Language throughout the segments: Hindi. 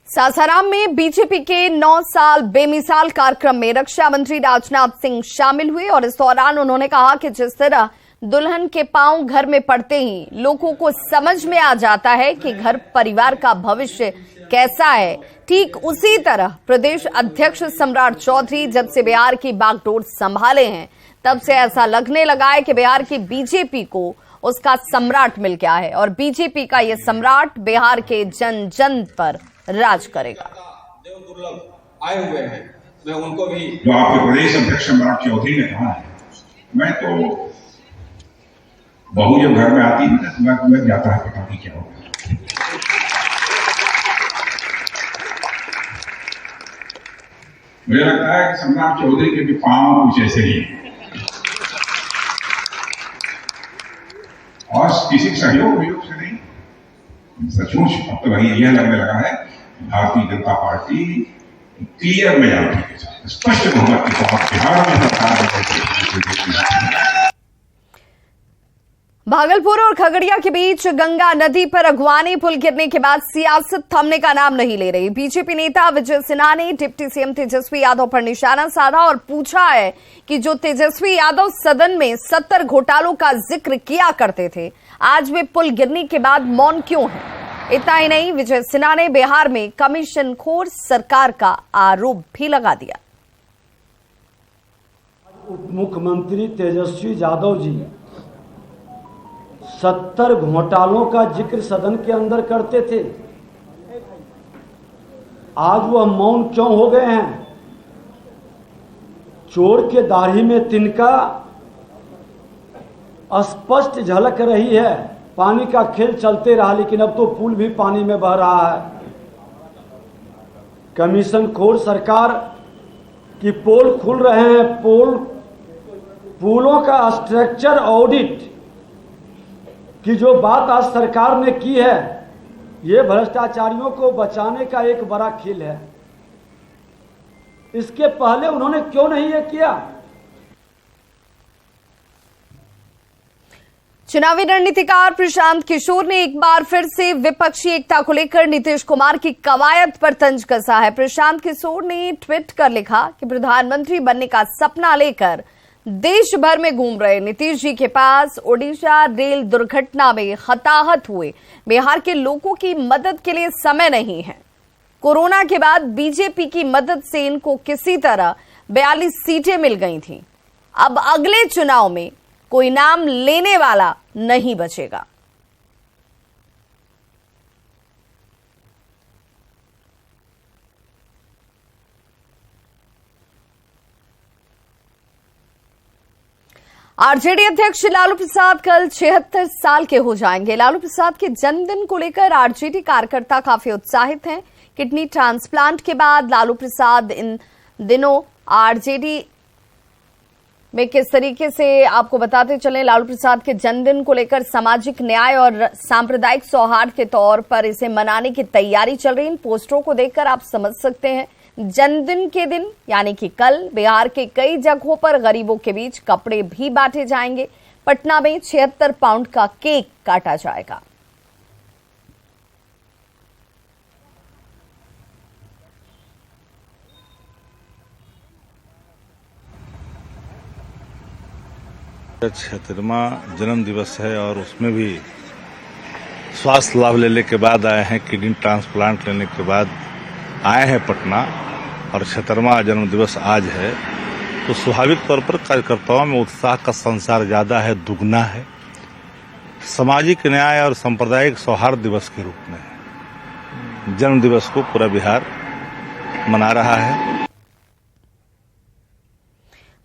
सासाराम में बीजेपी के 9 साल बेमिसाल कार्यक्रम में रक्षा मंत्री राजनाथ सिंह शामिल हुए और इस दौरान उन्होंने कहा कि जिस तरह दुल्हन के पांव घर में पड़ते ही लोगों को समझ में आ जाता है कि घर परिवार का भविष्य कैसा है, ठीक उसी तरह प्रदेश अध्यक्ष सम्राट चौधरी जब से बिहार की बागडोर संभाले हैं तब से ऐसा लगने लगा है कि बिहार की बीजेपी को उसका सम्राट मिल गया है और बीजेपी का यह सम्राट बिहार के जन जन पर राज करेगा। आए हुए हैं, मैं उनको भी जो आपके प्रदेश अध्यक्ष सम्राट चौधरी ने कहा है, मैं तो बहू जब घर में आती है तो मैं तुम्हें जाता है पता नहीं क्या होगा। मुझे लगता है कि सम्राट चौधरी के भी पांव कुछ ऐसे ही हैं और किसी सहयोग वियोग से नहीं, सचमुच अब तो वही यह लगने लगा है Bharatiya Janata party clear majority के साथ स्पष्ट बहुमत के साथ बिहार में सरकार। भागलपुर और खगड़िया के बीच गंगा नदी पर अगवानी पुल गिरने के बाद सियासत थमने का नाम नहीं ले रही। बीजेपी नेता विजय सिन्हा ने डिप्टी सीएम तेजस्वी यादव पर निशाना साधा और पूछा है कि जो तेजस्वी यादव सदन में 70 घोटालों का जिक्र किया करते थे, आज वे पुल गिरने के बाद मौन क्यों हैं। इतना ही नहीं, विजय सिन्हा ने बिहार में कमीशनखोर सरकार का आरोप भी लगा दिया। उप मुख्यमंत्री तेजस्वी यादव जी 70 घोटालों का जिक्र सदन के अंदर करते थे, आज वह मौन क्यों हो गए हैं। चोर के दाढ़ी में तिनका स्पष्ट झलक रही है। पानी का खेल चलते रहा लेकिन अब तो पुल भी पानी में बह रहा है। कमीशनखोर सरकार की पोल खुल रहे हैं। पुलों का स्ट्रक्चर ऑडिट की जो बात आज सरकार ने की है, ये भ्रष्टाचारियों को बचाने का एक बड़ा खेल है। इसके पहले उन्होंने क्यों नहीं ये किया। चुनावी रणनीतिकार प्रशांत किशोर ने एक बार फिर से विपक्षी एकता को लेकर नीतीश कुमार की कवायद पर तंज कसा है। प्रशांत किशोर ने ट्वीट कर लिखा कि प्रधानमंत्री बनने का सपना लेकर देश भर में घूम रहे नीतीश जी के पास ओडिशा रेल दुर्घटना में हताहत हुए बिहार के लोगों की मदद के लिए समय नहीं है। कोरोना के बाद बीजेपी की मदद से इनको किसी तरह 42 सीटें मिल गई थीं। अब अगले चुनाव में कोई नाम लेने वाला नहीं बचेगा। आरजेडी अध्यक्ष लालू प्रसाद कल 76 साल के हो जाएंगे। लालू प्रसाद के जन्मदिन को लेकर आरजेडी कार्यकर्ता काफी उत्साहित हैं। किडनी ट्रांसप्लांट के बाद लालू प्रसाद इन दिनों आरजेडी में किस तरीके से आपको बताते चलें। लालू प्रसाद के जन्मदिन को लेकर सामाजिक न्याय और सांप्रदायिक सौहार्द के तौर पर इसे मनाने की तैयारी चल रही। इन पोस्टरों को देखकर आप समझ सकते हैं जन्मदिन के दिन यानी कि कल बिहार के कई जगहों पर गरीबों के बीच कपड़े भी बांटे जाएंगे। पटना में 76 पाउंड का केक काटा जाएगा। छिहत्तरवां जन्म दिवस है और उसमें भी स्वास्थ्य लाभ लेने के बाद आए हैं, किडनी ट्रांसप्लांट लेने के बाद आए हैं पटना और 76वां जन्म दिवस आज है, तो स्वाभाविक तौर पर कार्यकर्ताओं में उत्साह का संसार ज्यादा है, दुगना है। सामाजिक न्याय और सांप्रदायिक सौहार्द दिवस के रूप में जन्म दिवस को पूरा बिहार मना रहा है।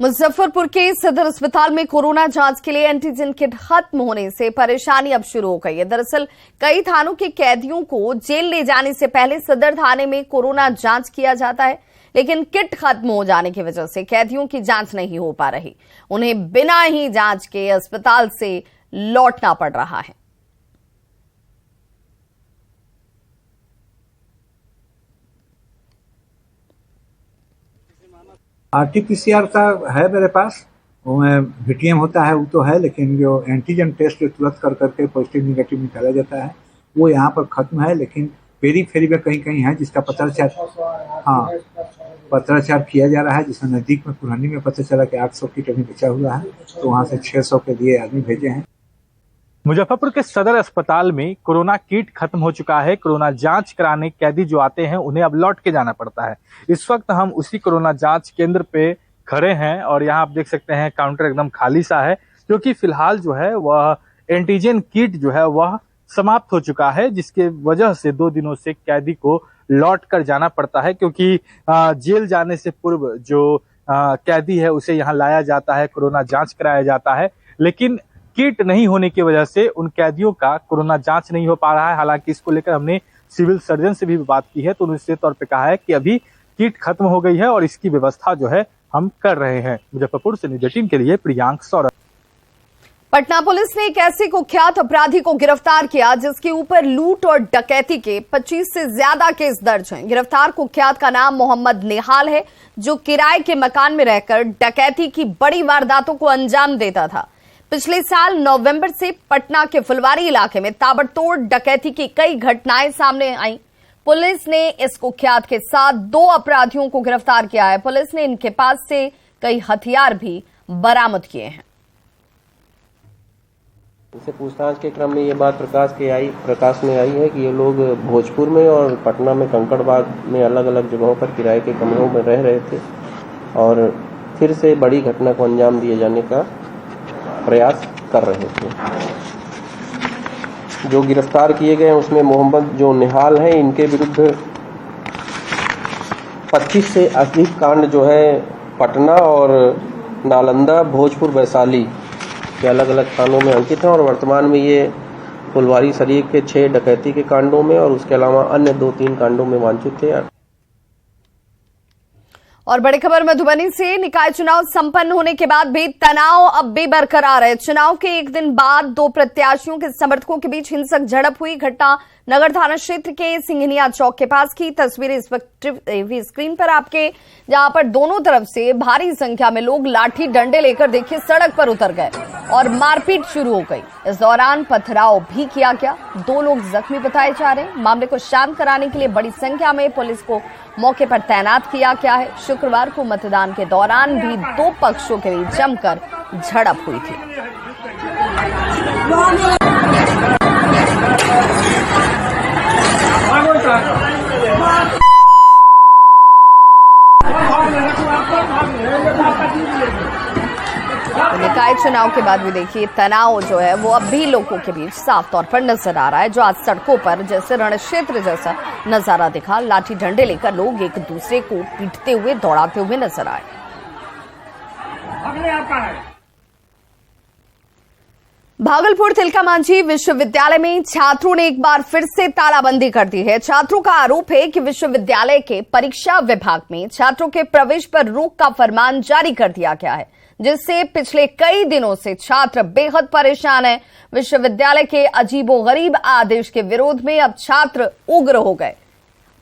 मुजफ्फरपुर के सदर अस्पताल में कोरोना जांच के लिए एंटीजन किट खत्म होने से परेशानी अब शुरू हो गई है। दरअसल कई थानों के कैदियों को जेल ले जाने से पहले सदर थाने में कोरोना जांच किया जाता है, लेकिन किट खत्म हो जाने की वजह से कैदियों की जांच नहीं हो पा रही। उन्हें बिना ही जांच के अस्पताल से लौटना पड़ रहा है। आरटीपीसीआर का है मेरे पास, वो वीटीएम होता है वो तो है, लेकिन जो एंटीजन टेस्ट तुरंत कर करके पॉजिटिव निगेटिव निकाला जाता है वो यहाँ पर खत्म है। लेकिन पेरी फेरी में कहीं कहीं है जिसका पत्राचार किया जा रहा है, जिसमें नजदीक में पुरानी में पता चला कि 800 किट अभी बचा हुआ है, तो वहां से 600 के लिए आदमी भेजे हैं। मुजफ्फरपुर के सदर अस्पताल में कोरोना किट खत्म हो चुका है। कोरोना जांच कराने कैदी जो आते हैं उन्हें अब लौट के जाना पड़ता है। इस वक्त हम उसी कोरोना जांच केंद्र पे खड़े हैं और यहाँ आप देख सकते हैं काउंटर एकदम खाली सा है, क्योंकि फिलहाल जो है वह एंटीजन किट जो है वह समाप्त हो चुका है, जिसके वजह से 2 दिनों से कैदी को लौट कर जाना पड़ता है, क्योंकि जेल जाने से पूर्व जो कैदी है उसे यहाँ लाया जाता है, कोरोना जांच कराया जाता है, लेकिन किट नहीं होने की वजह से उन कैदियों का कोरोना जांच नहीं हो पा रहा है। हालांकि इसको लेकर हमने सिविल सर्जन से भी बात की है, तो उन्होंने निश्चित तौर पे कहा है कि अभी किट खत्म हो गई है और इसकी व्यवस्था जो है हम कर रहे हैं। मुजफ्फरपुर से न्यूज़ 18 के लिए प्रियांक सौरभ। पटना पुलिस ने एक ऐसे कुख्यात अपराधी को गिरफ्तार किया जिसके ऊपर लूट और डकैती के 25 से ज्यादा केस दर्ज हैं। गिरफ्तार कुख्यात का नाम मोहम्मद निहाल है, जो किराए के मकान में रहकर डकैती की बड़ी वारदातों को अंजाम देता था। पिछले साल नवंबर से पटना के फुलवारी इलाके में ताबड़तोड़ डकैती की कई घटनाएं सामने आई। पुलिस ने इस कुख्यात के साथ 2 अपराधियों को गिरफ्तार किया है। पुलिस ने इनके पास से कई हथियार भी बरामद किए हैं। इसे पूछताछ के क्रम में ये बात प्रकाश में आई है कि ये लोग भोजपुर में और पटना में कंकड़बाग में अलग अलग जगहों पर किराए के कमरों में रह रहे थे और फिर से बड़ी घटना को अंजाम दिए जाने का प्रयास कर रहे थे। जो गिरफ्तार किए गए उसमें मोहम्मद जो निहाल हैं, इनके विरुद्ध 25 से अधिक कांड जो है पटना और नालंदा, भोजपुर, वैशाली के अलग अलग थानों में अंकित हैं और वर्तमान में ये फुलवारी शरीफ के 6 डकैती के कांडों में और उसके अलावा अन्य 2-3 कांडों में वांछित थे। और बड़ी खबर मधुबनी से, निकाय चुनाव संपन्न होने के बाद भी तनाव अब भी बरकरार है। चुनाव के एक दिन बाद 2 प्रत्याशियों के समर्थकों के बीच हिंसक झड़प हुई। घटना नगर थाना क्षेत्र के सिंघनिया चौक के पास की। तस्वीरें इस वक्त स्क्रीन पर आपके, जहां पर दोनों तरफ से भारी संख्या में लोग लाठी डंडे लेकर देखिए सड़क पर उतर गए और मारपीट शुरू हो गई। इस दौरान पथराव भी किया गया। 2 लोग जख्मी बताए जा रहे हैं। मामले को शांत कराने के लिए बड़ी संख्या में पुलिस को मौके पर तैनात किया गया है। शुक्रवार को मतदान के दौरान भी 2 पक्षों के बीच जमकर झड़प हुई थी। निकाय चुनाव के बाद भी देखिए तनाव जो है वो अब भी लोगों के बीच साफ तौर पर नजर आ रहा है। जो आज सड़कों पर जैसे रण क्षेत्र जैसा नजारा दिखा, लाठी डंडे लेकर लोग एक दूसरे को पीटते हुए, दौड़ाते हुए नजर आए। भागलपुर तिलका मांझी विश्वविद्यालय में छात्रों ने एक बार फिर से तालाबंदी कर दी है। छात्रों का आरोप है कि विश्वविद्यालय के परीक्षा विभाग में छात्रों के प्रवेश पर रोक का फरमान जारी कर दिया गया है, जिससे पिछले कई दिनों से छात्र बेहद परेशान हैं। विश्वविद्यालय के अजीबोगरीब आदेश के विरोध में अब छात्र उग्र हो गए।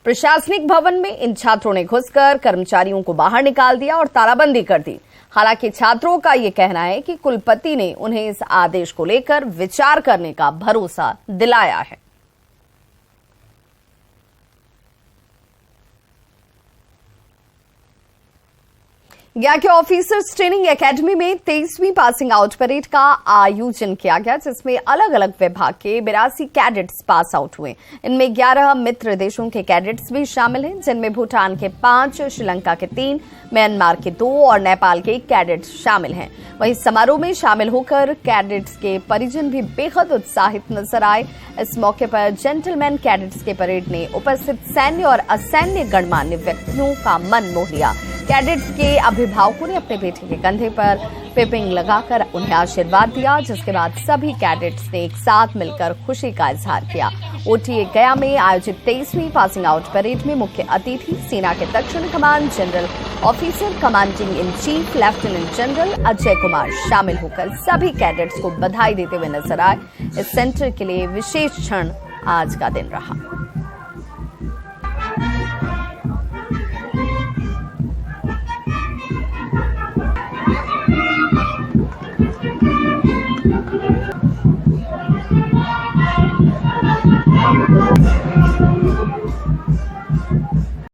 प्रशासनिक भवन में इन छात्रों ने घुसकर कर्मचारियों को बाहर निकाल दिया और तालाबंदी कर दी। हालांकि छात्रों का यह कहना है कि कुलपति ने उन्हें इस आदेश को लेकर विचार करने का भरोसा दिलाया है। गया के ऑफिसर्स ट्रेनिंग एकेडमी में 23वीं पासिंग आउट परेड का आयोजन किया गया, जिसमें अलग अलग विभाग के 82 कैडेट्स पास आउट हुए। इनमें 11 मित्र देशों के कैडेट्स भी शामिल हैं, जिनमें भूटान के 5, श्रीलंका के 3, म्यांमार के 2 और नेपाल के कैडेट्स शामिल हैं। वहीं समारोह में शामिल होकर कैडेट्स के परिजन भी बेहद उत्साहित नजर आए। इस मौके पर जेंटलमैन कैडेट्स के परेड ने उपस्थित सैन्य और असैन्य गणमान्य व्यक्तियों का मन मोह लिया। कैडेट्स के अभिभावकों ने अपने बेटे के कंधे पर पिपिंग लगाकर उन्हें आशीर्वाद दिया, जिसके बाद सभी कैडेट्स ने एक साथ मिलकर खुशी का इजहार किया। ओटीए गया में आयोजित 23वीं पासिंग आउट परेड में मुख्य अतिथि सेना के दक्षिण कमान general officer commanding in chief lieutenant general Ajay Kumar शामिल होकर सभी कैडेट्स को बधाई देते हुए नजर आए। इस सेंटर के लिए विशेष क्षण आज का दिन रहा।